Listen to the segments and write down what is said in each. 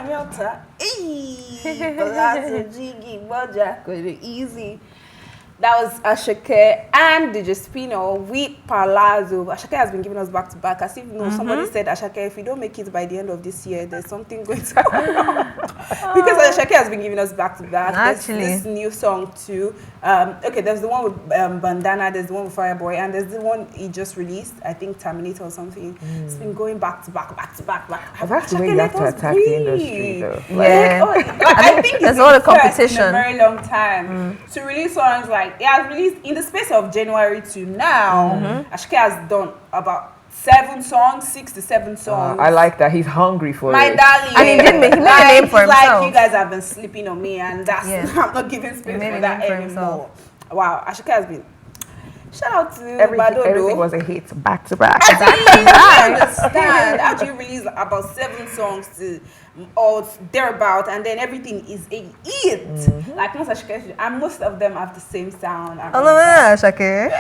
Yota. Palazzo, Jiggy, Bojack, easy. That was Ashake and DJ Spino with Palazzo. Ashake has been giving us back to back. As if somebody said, Ashake, if you don't make it by the end of this year, there's something going to happen. Because Ashake has been giving us back to back. Actually, there's this new song too. Okay, there's the one with Bandana, there's the one with Fireboy, and there's the one he just released, I think Terminator or something. It's been going back to back. That's the way you have to attack the industry, though. Yeah. I think there's it's a lot the of competition. first in a very long time to release songs like it has released in the space of January to now. Ashake has done about 6 to 7 songs. I like that. He's hungry for My it. darling. And he made a name for himself. Like, you guys have been sleeping on me, and that's I'm not giving space for that anymore. Wow, Ashake has been. Shout out to everything was a hit, back to back. I understand. How do you release about 7 songs or thereabout, and then everything is a hit? Like most Ashake, and most of them have the same sound. Ashake.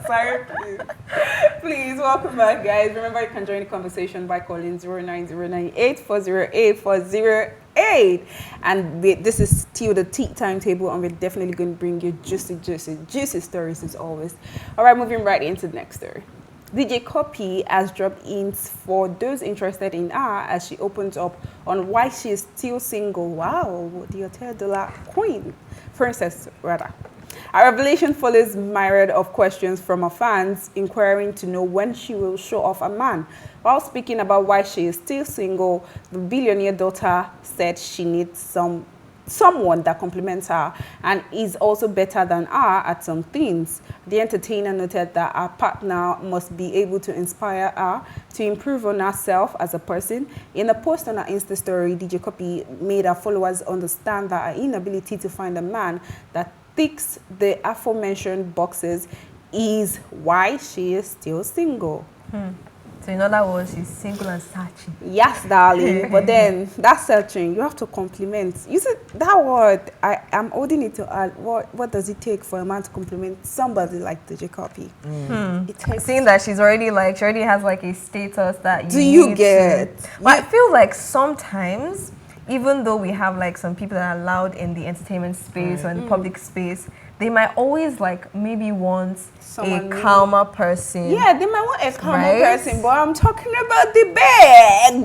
Sorry, please welcome back, guys. Remember, you can join the conversation by calling 09098408408. And this is still the tea timetable, and we're definitely going to bring you juicy stories as always. All right, moving right into the next story. DJ Cuppy has dropped hints for those interested in her as she opens up on why she is still single. Wow, the Hotel Dollar Queen, Princess rather. Our revelation follows myriad of questions from her fans inquiring to know when she will show off a man. While speaking about why she is still single, the billionaire daughter said she needs someone that complements her and is also better than her at some things. The entertainer noted that her partner must be able to inspire her to improve on herself as a person. In a post on her Insta story, DJ Cuppy made her followers understand that her inability to find a man that ticks the aforementioned boxes is why she is still single. So in other words, she's single and searching. Yes, darling. But then that searching, you have to compliment. You see that word? I'm holding it to add. What does it take for a man to compliment somebody like DJ Cuppy? It takes. Seeing that she already has like a status that you. Do you get? But I feel like sometimes, even though we have like some people that are loud in the entertainment space or in the public space, they might always like maybe want a calmer person. Yeah, they might want a calmer person, but I'm talking about the bag.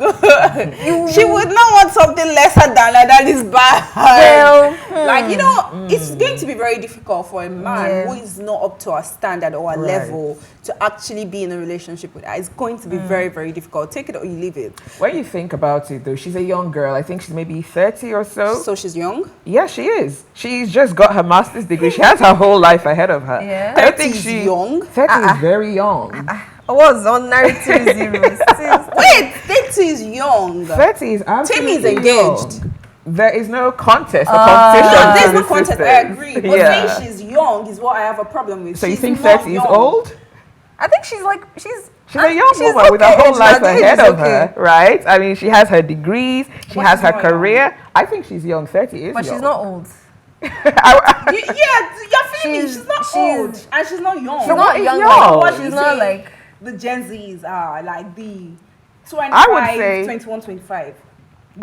She would not want something lesser than that is bad. Well, like, it's going to be very difficult for a man who is not up to a standard or a level to actually be in a relationship with her. It's going to be very, very difficult. Take it or you leave it. When you think about it, though, she's a young girl. I think she's maybe 30 or so. So she's young? Yeah, she is. She's just got her master's degree. She has her whole life ahead of her. Yeah. I don't think she's young. 30 is very young. What's on 92 Wait, 30 is young. 30 is absolutely Tim is engaged. young. There is no contest or competition. No, there's no contest. System. I agree. But saying she's young is what I have a problem with. So she's you think 30 is old? I think she's a young woman with her whole life ahead of her, right? I mean, she has her degrees, she has her career. Young. I think she's young. 30 is young. But she's not old. You're feeling me. She's not old. And she's not young. She's not young. She's not like the Gen Zs are, like the 25, I would say 21, 25.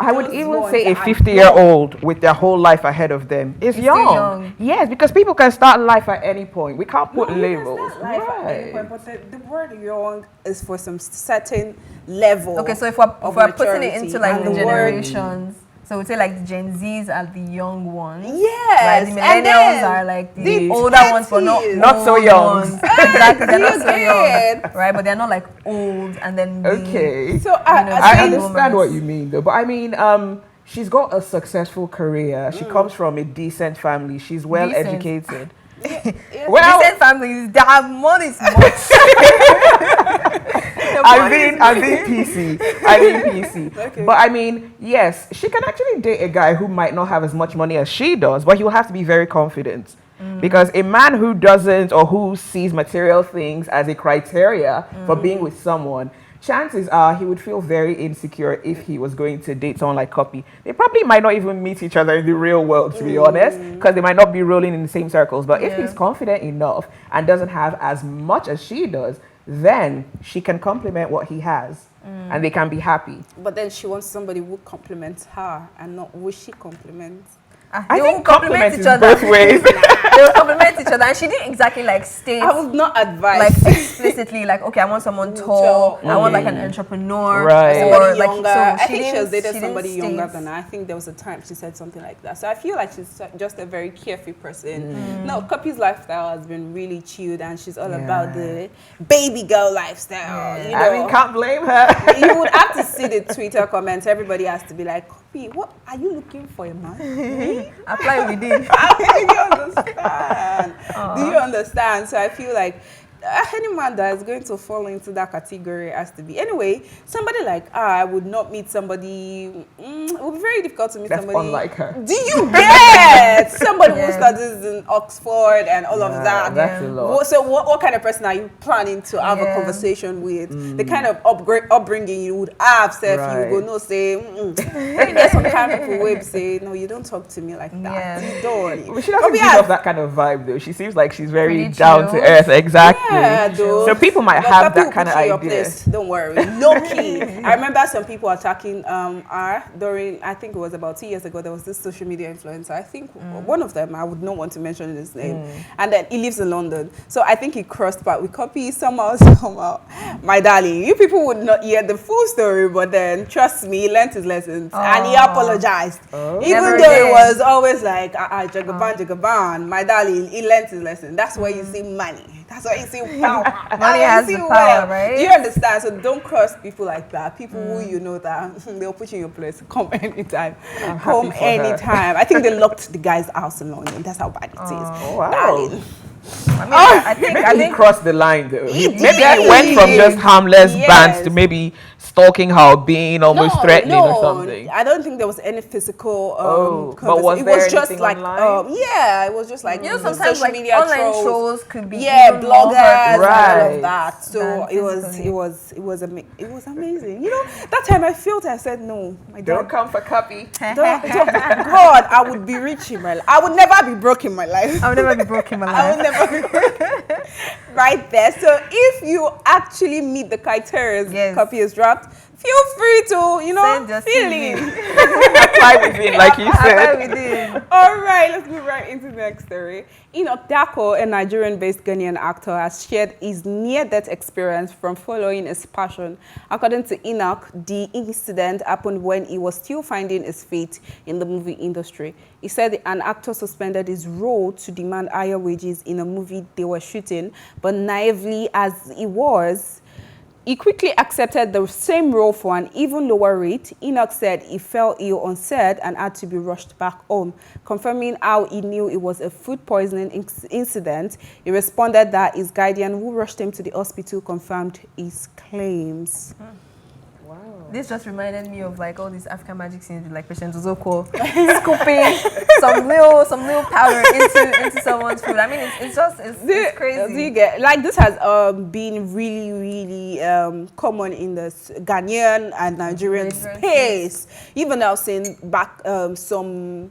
I would even say a 50-year-old with their whole life ahead of them is young. Yes, because people can start life at any point. We can't put labels. But the word young is for some certain level. Okay, so if we're putting it into like the generations, so we'd say like the Gen Zs are the young ones. Yes. Like the millennials are like the older ones, but not so young. Exactly, they're not so young. Right, but they're not like old and then okay. So I understand what you mean though. But I mean, she's got a successful career. She comes from a decent family. She's well educated. Well, decent families, they have money much. I'm being PC. Okay. But I mean, yes, she can actually date a guy who might not have as much money as she does, but he will have to be very confident. Because a man who doesn't or who sees material things as a criteria for being with someone, chances are he would feel very insecure if he was going to date someone like Cuppy. They probably might not even meet each other in the real world, to be honest, because they might not be rolling in the same circles. But if he's confident enough and doesn't have as much as she does, then she can compliment what he has, and they can be happy. But then she wants somebody who compliments her and not who she compliments. I think compliment is both ways. They will compliment each other, and she didn't exactly like state. I would not advise like explicitly like, okay, I want someone tall. I want like an entrepreneur, right? Somebody or younger. like, so I think she was dated somebody younger state. than her. I think there was a time she said something like that. So I feel like she's just a very carefree person. No, Cuppy's lifestyle has been really chilled, and she's all about the baby girl lifestyle. You know? I mean, can't blame her. You would have to see the Twitter comments. Everybody has to be like, Cuppy, what are you looking for a man? Apply within. Do you understand? Do you understand? So I feel like any man that is going to fall into that category has to be. Anyway, somebody like I would not meet somebody. It would be very difficult to meet That's somebody. unlike her. Do you get somebody who studies in Oxford and all of that? That's a lot. So what kind of person are you planning to have a conversation with? The kind of upbringing you would have, say, if you go no say. Maybe there's some kind of people who say, no, you don't talk to me like that. You don't. But she doesn't give off that kind of vibe though. She seems like she's very Pretty down chill. to earth. Exactly. Yeah, though. So people might have that kind of idea. Don't worry. Low key. I remember some people attacking R during, I think it was about 2 years ago, there was this social media influencer. I think one of them, I would not want to mention his name. And then he lives in London. So I think he crossed paths with Cuppy somehow. My darling, you people would not hear the full story, but then trust me, he learned his lessons and he apologized. Even though it was always like, jagaban. My darling, he learned his lesson. That's where you see money. That's why you see power. Money has the power, right? Do you understand? So don't cross people like that. People who you know that they'll put you in your place. Come anytime. Come anytime. I think they locked the guy's house in London. That's how bad it is. Oh, wow. Darling. I think he crossed the line though. Maybe he did. went from just harmless bans to maybe stalking her, being almost threatening or something. I don't think there was any physical but was it there was just anything like online? it was just like sometimes social like media online trolls. trolls could be bloggers and all Right. of that. So it was amazing. You know, that time I felt I said no, my dad. Don't come for Cuppy. God, I would be rich in my life. I would never be broke in my life. I would never be broke in my I life. would never be broke. Right there. So if you actually meet the criteria Cuppy is dropped, feel free to, Send your fill CV. in. Apply within, like you said. All right, let's move right into the next story. Enoch Dako, a Nigerian-based Ghanaian actor, has shared his near-death experience from following his passion. According to Enoch, the incident happened when he was still finding his feet in the movie industry. He said an actor suspended his role to demand higher wages in a movie they were shooting, but naively as he was, he quickly accepted the same role for an even lower rate. Enoch said he fell ill on set and had to be rushed back home. Confirming how he knew it was a food poisoning incident, he responded that his guardian who rushed him to the hospital confirmed his claims. Wow. This just reminded me of like all these African magic scenes with like Patient Ozoko scooping some little powder into someone's food. I mean, it's crazy. Do you get like this has been really common in the Ghanaian and Nigerian space. Even I've seen back some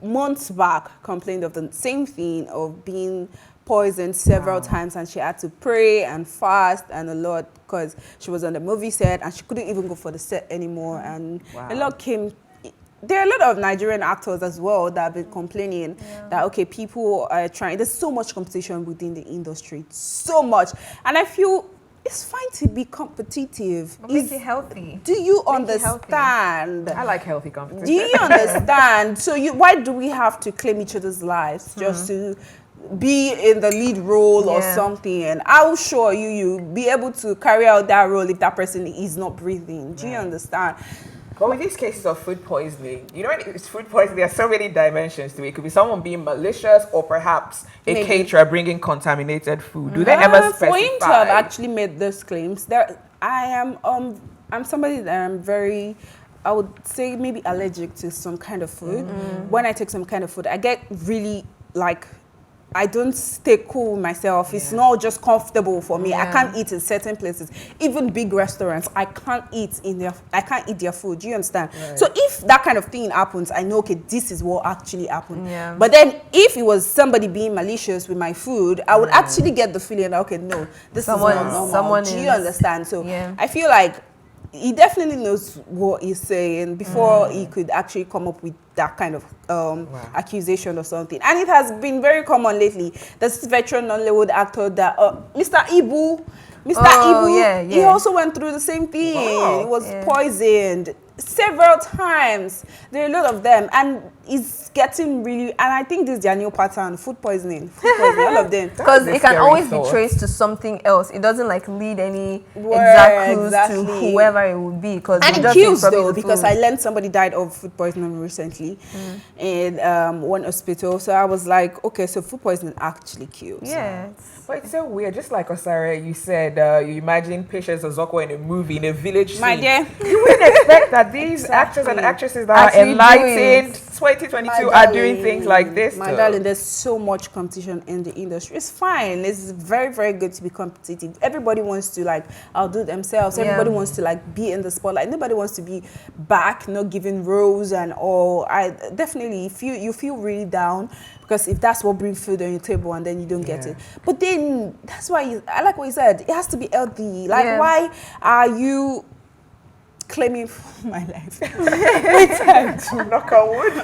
months back complained of the same thing of being poisoned several times, and she had to pray and fast and a lot because she was on the movie set and she couldn't even go for the set anymore, and a lot came. There are a lot of Nigerian actors as well that have been complaining that okay, people are trying, there's so much competition within the industry, so much, and I feel it's fine to be competitive. But make it healthy. Do you understand? I like healthy competition. Do you understand? So why do we have to claim each other's lives just to be in the lead role or something? And I'll show you be able to carry out that role if that person is not breathing. Do you understand? But with these cases of food poisoning, you know, when it's food poisoning, there are so many dimensions to it. It could be someone being malicious or perhaps a caterer bringing contaminated food. Do they ever specify? For him to have actually made those claims, I'm somebody that I'm very, I would say maybe allergic to some kind of food. When I take some kind of food, I get really like I don't stay cool with myself. It's not just comfortable for me. I can't eat in certain places, even big restaurants. I can't eat their food. Do you understand? Right. So if that kind of thing happens, I know, okay, this is what actually happened. Yeah. But then if it was somebody being malicious with my food, I would actually get the feeling that, okay, no, this is not normal. Do you understand? So I feel like he definitely knows what he's saying before he could actually come up with that kind of accusation or something. And it has been very common lately. This veteran Nollywood actor, that Mr. Ibu, he also went through the same thing. He was poisoned several times. There are a lot of them, and it's getting really, and I think this is their new pattern, food poisoning, all of them. Because it can always be traced to something else. It doesn't like lead any exact clues to whoever it would be. And it kills though, because I learned somebody died of food poisoning recently in one hospital. So I was like, okay, so food poisoning actually kills. Yeah. But it's so weird. Just like Osare, you said, you imagine Patience Ozokwa in a movie, in a village scene. My dear. You wouldn't expect that these actors and actresses that are enlightened, 2022, are doing things like this. My darling, there's so much competition in the industry. It's fine. It's very, very good to be competitive. Everybody wants to like outdo themselves. Everybody wants to like be in the spotlight. Nobody wants to be back, not giving roles and all. I definitely, if you feel really down, because if that's what brings food on your table and then you don't get it. But then that's why I like what you said. It has to be healthy. Like, why are you claiming my life? Knock on wood.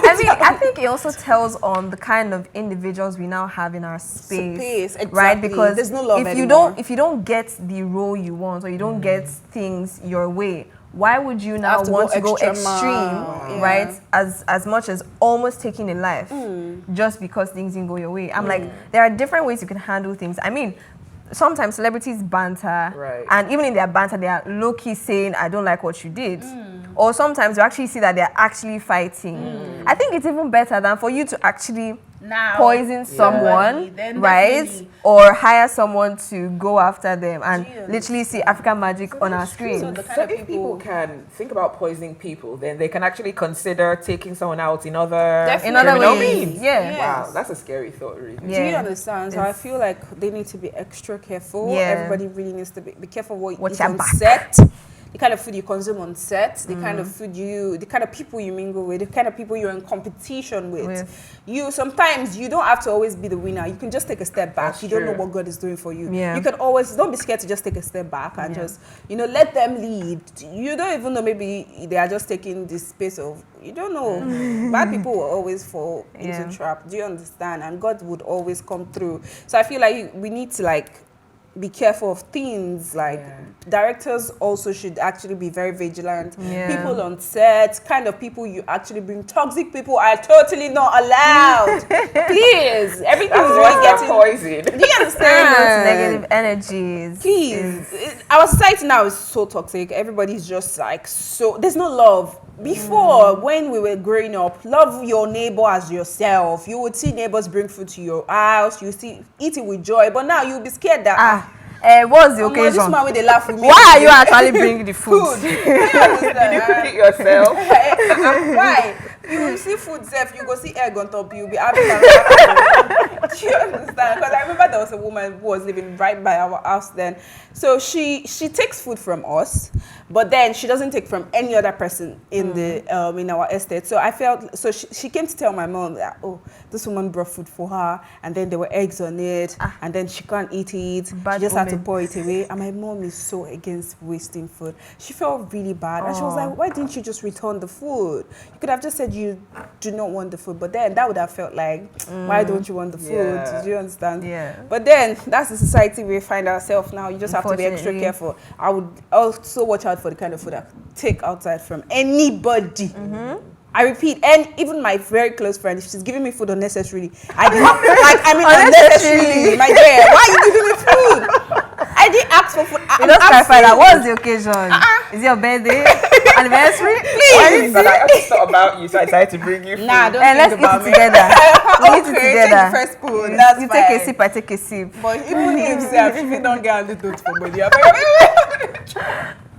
I think it also tells on the kind of individuals we now have in our space, exactly. Right? Because there's no love if you don't get the role you want, or you don't get things your way, why would you now want to go extreme, right? As much as almost taking a life just because things didn't go your way. I'm like, there are different ways you can handle things. I mean, sometimes celebrities banter, and even in their banter, they are low-key saying, I don't like what you did. Or sometimes you actually see that they're actually fighting. I think it's even better than for you to actually poison someone, right? Or hire someone to go after them and literally see African magic on our screen. So if people can think about poisoning people, then they can actually consider taking someone out in other ways. Wow, that's a scary thought, really. Do you understand? So I feel like they need to be extra careful. Everybody really needs to be careful what you eat on set. The kind of food you consume on set, the kind of food the kind of people you mingle with, the kind of people you're in competition with. Sometimes you don't have to always be the winner. You can just take a step back. That's you don't know what God is doing for you. You can always, don't be scared to just take a step back and just, let them lead. You don't even know, maybe they are just taking this space of, you don't know. Bad people will always fall into trap. Do you understand? And God would always come through. So I feel like we need to be careful of things. Directors also should actually be very vigilant. People on set, kind of people you actually bring. Toxic people are totally not allowed. Please, everything's really getting poison. Do you understand? Negative energies. Please, our society now is so toxic. Everybody's just so. There's no love. Before, when we were growing up, love your neighbor as yourself. You would see neighbors bring food to your house. You eat it with joy. But now you'll be scared that what's the occasion? This man with the laugh with me. Why are you actually bringing the food? Did you cook it yourself? Why? You will see food self, you go see egg on top, you'll be having a Do you understand? Because I remember there was a woman who was living right by our house then. So she takes food from us, but then she doesn't take from any other person in the in our estate. So I felt, so she came to tell my mom that, this woman brought food for her, and then there were eggs on it, and then she can't eat it. She just had to pour it away. And my mom is so against wasting food. She felt really bad. And she was like, why didn't you just return the food? You could have just said you do not want the food. But then that would have felt like, why don't you want the food? Do you understand? Yeah. But then that's the society we find ourselves now. You just have to be extra careful. I would also watch out for the kind of food I take outside from anybody. I repeat, and even my very close friend, if she's giving me food unnecessarily, unnecessarily, my dear, why are you giving me food? I didn't ask for food. You just clarify that. What's the occasion? Is it your birthday? Anniversary? Please. But I just thought about you, so I decided to bring you food. Nah, don't and think let's about eat it together. We eat it together. Take the first spoon. That's you fine. take a sip, I take a sip. But even if you don't get a little for body,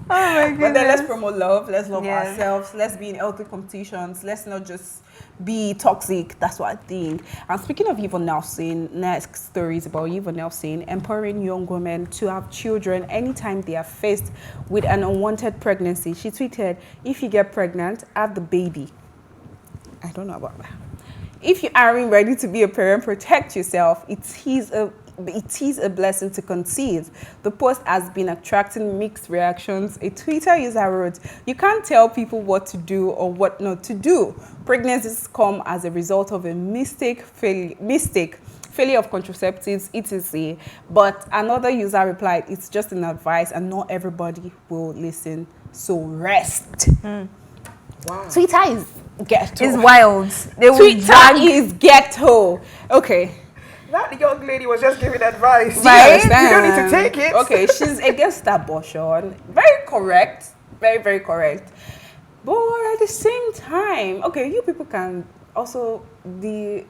Oh my goodness. But then let's promote love. Let's love Yeah. ourselves. Let's be in healthy competitions. Let's not just be toxic. That's what I think. And speaking of Yvonne Nelson, next story is about Yvonne Nelson empowering young women to have children anytime they are faced with an unwanted pregnancy. She tweeted, "If you get pregnant, have the baby." I don't know about that. If you aren't ready to be a parent, protect yourself. It is a blessing to conceive. The post has been attracting mixed reactions. A Twitter user wrote, "You can't tell people what to do or what not to do. Pregnancies come as a result of a failure of contraceptives, etc." But another user replied, "It's just an advice and not everybody will listen. So rest." Wow. Twitter is ghetto. It's wild. They will Twitter drag is ghetto. Okay. That young lady was just giving advice. Do you understand? You don't need to take it. Okay, she's against abortion. Very correct. Very, very correct. But at the same time, okay, you people can also you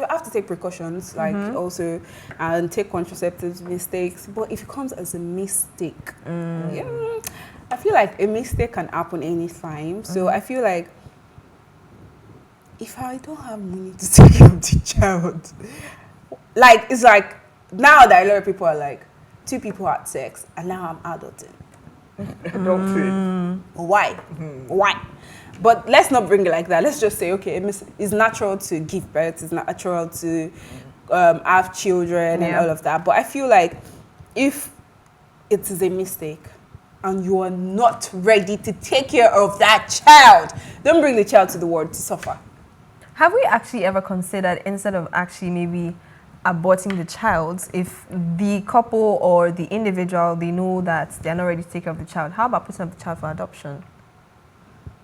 have to take precautions, like also, and take contraceptives mistakes. But if it comes as a mistake, yeah, I feel like a mistake can happen anytime. So I feel like if I don't have money to take care of the child, like it's like now that a lot of people are like, two people had sex and now I'm adulting. Adulting. Why? Why? But let's not bring it like that. Let's just say, okay, it's natural to give birth. It's natural to have children and all of that. But I feel like if it is a mistake and you are not ready to take care of that child, don't bring the child to the world to suffer. Have we actually ever considered, instead of actually maybe aborting the child, if the couple or the individual, they know that they're not ready to take care of the child, how about putting up the child for adoption?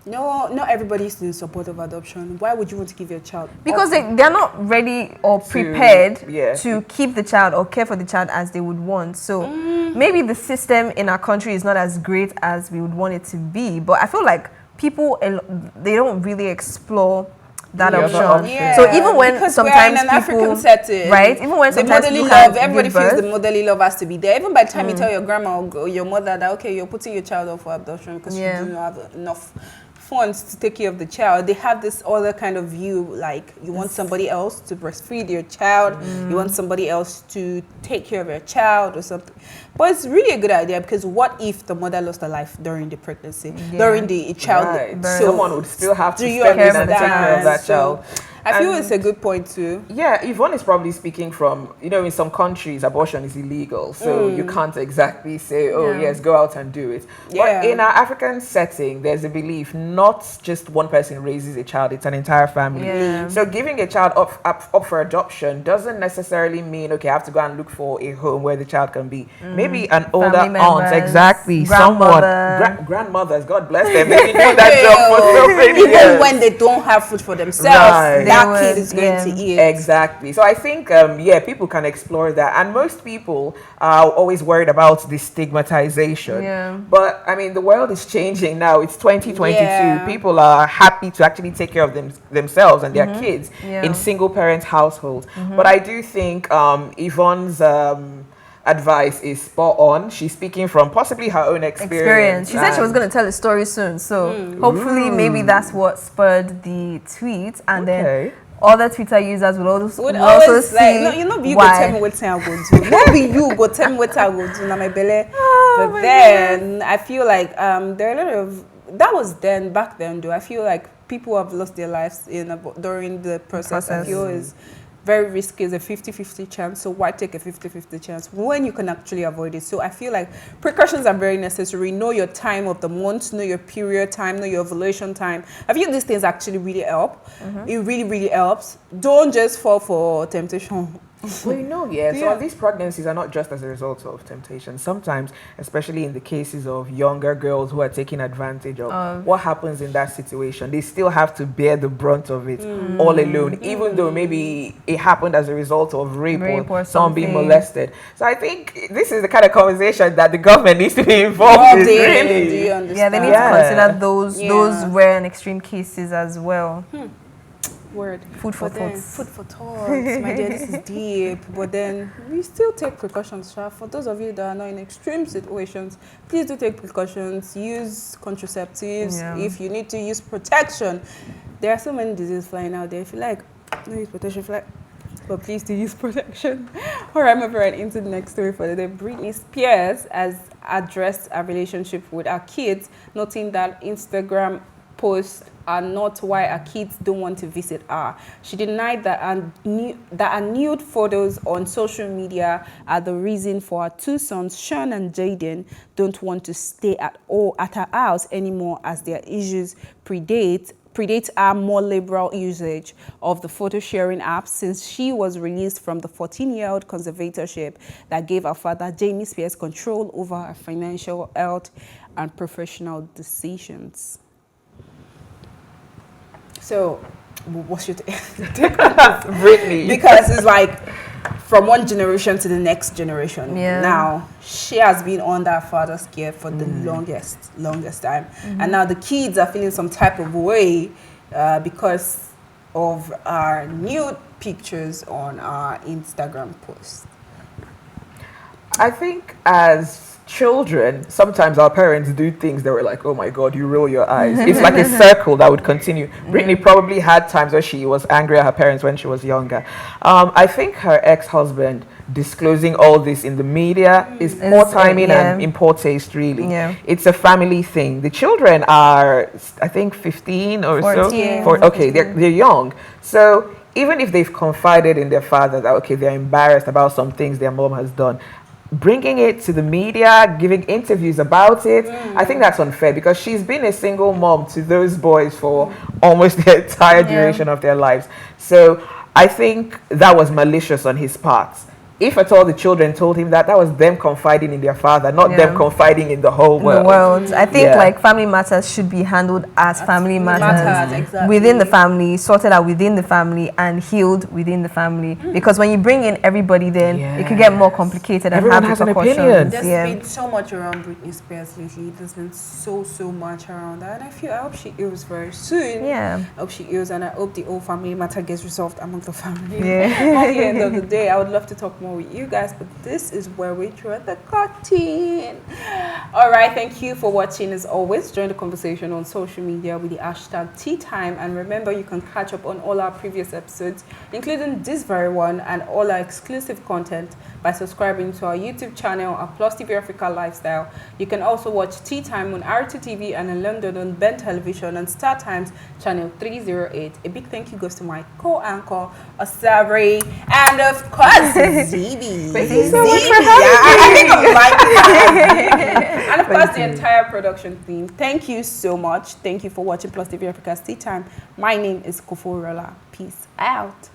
No, not everybody is in support of adoption. Why would you want to give your child? Because they're not ready or prepared to keep the child or care for the child as they would want. So maybe the system in our country is not as great as we would want it to be. But I feel like people, they don't really explore that option. Yeah. So even when because sometimes we're in an people, African setting, right? Even when the sometimes motherly people love, can't everybody give feels birth, the motherly love has to be there. Even by the time you tell your grandma or your mother that, okay, you're putting your child up for adoption because you don't have enough funds to take care of the child, they have this other kind of view, like you want somebody else to breastfeed your child, you want somebody else to take care of your child or something. But it's really a good idea, because what if the mother lost her life during the pregnancy, during the child? Right. So someone would still have to do you step in and take understand? care of that So child. I feel it's a good point too. Yeah, Yvonne is probably speaking from, in some countries, abortion is illegal. So you can't exactly say, yes, go out and do it. Yeah. But in our African setting, there's a belief not just one person raises a child, it's an entire family. Yeah. So giving a child up for adoption doesn't necessarily mean, okay, I have to go and look for a home where the child can be. Maybe an older aunt, members, exactly. grandmother. Someone, grandmothers, God bless them. They do that job for so many years. Even when they don't have food for themselves, Right. that kid is going to eat. Exactly. So I think, people can explore that. And most people are always worried about the stigmatization. Yeah. But, I mean, the world is changing now. It's 2022. Yeah. People are happy to actually take care of themselves and their kids Yeah. in single-parent households. But I do think Yvonne's advice is spot on. She's speaking from possibly her own experience. She said she was going to tell a story soon. So hopefully maybe that's what spurred the tweet. And then other Twitter users will also always see like, no, you know, you go tell me what I go do. No, be you go tell me what I go do. Now my belly. But then I feel like there are a lot of that was then back then. Though I feel like people have lost their lives during the process. I feel is very risky. It's a 50-50 chance. So why take a 50-50 chance when you can actually avoid it? So I feel like precautions are very necessary. Know your time of the month, know your period time, know your ovulation time. I feel these things actually really help. It really, really helps. Don't just fall for temptation. Well, so these pregnancies are not just as a result of temptation. Sometimes, especially in the cases of younger girls who are taking advantage of what happens in that situation, they still have to bear the brunt of it all alone, even though maybe it happened as a result of rape or someone being molested. So I think this is the kind of conversation that the government needs to be involved in. Really. Do you understand? Yeah, they need to consider those rare and extreme cases as well. word. Food for But then, thoughts. food for thoughts, my dear, this is deep. But then we still take precautions, Sha. For those of you that are not in extreme situations, please do take precautions. Use contraceptives. Yeah. If you need to use protection, there are so many diseases flying out there. If you like, no use protection, if you like, but please do use protection. All right, moving right into the next story for the day. Britney Spears has addressed a relationship with her kids, noting that Instagram posts are not why her kids don't want to visit her. She denied that her nude photos on social media are the reason for her two sons, Sean and Jaden, don't want to stay at her house anymore, as their issues predate our more liberal usage of the photo sharing app since she was released from the 14-year-old conservatorship that gave her father, Jamie Spears, control over her financial, health, and professional decisions. So, what's your take on this? Britney. Because it's like from one generation to the next generation. Yeah. Now, she has been on that father's care for the longest time. And now the kids are feeling some type of way because of our nude pictures on our Instagram post. I think as children, sometimes our parents do things that were like, oh my God, you roll your eyes. It's like a circle that would continue. Britney probably had times where she was angry at her parents when she was younger. I think her ex-husband disclosing all this in the media is poor timing and in poor taste, really. Yeah. It's a family thing. The children are, I think, 15 or 14. so. Okay, they're young. So even if they've confided in their father that, okay, they're embarrassed about some things their mom has done, bringing it to the media, giving interviews about it, I think that's unfair because she's been a single mom to those boys for almost the entire duration of their lives. So I think that was malicious on his part. If at all the children told him that was them confiding in their father, not them confiding in the whole world. I think like family matters should be handled as family matters exactly. within the family, sorted out within the family, and healed within the family. Because when you bring in everybody, then it could get more complicated and everyone have has an repercussions. opinion. There's been so much around Britney Spears lately. There's been so much around that, and I hope she heals very soon. Yeah. I hope she heals, and I hope the whole family matter gets resolved among the family. Yeah. At the end of the day, I would love to talk more with you guys, but this is where we draw the curtain. All right, thank you for watching. As always, join the conversation on social media with the hashtag Teatime, and remember, you can catch up on all our previous episodes, including this very one, and all our exclusive content by subscribing to our YouTube channel at PlusTvAfrica Lifestyle. You can also watch Teatime on RTTV and in London on Ben Television and Star Times channel 308. A big thank you goes to my co-anchor Asabri, and of course Zibi. Thank you so much for having I think I like that. And of course the entire production team. Thank you so much. Thank you for watching PlusTvAfrica's Teatime. My name is Koforola. Peace out.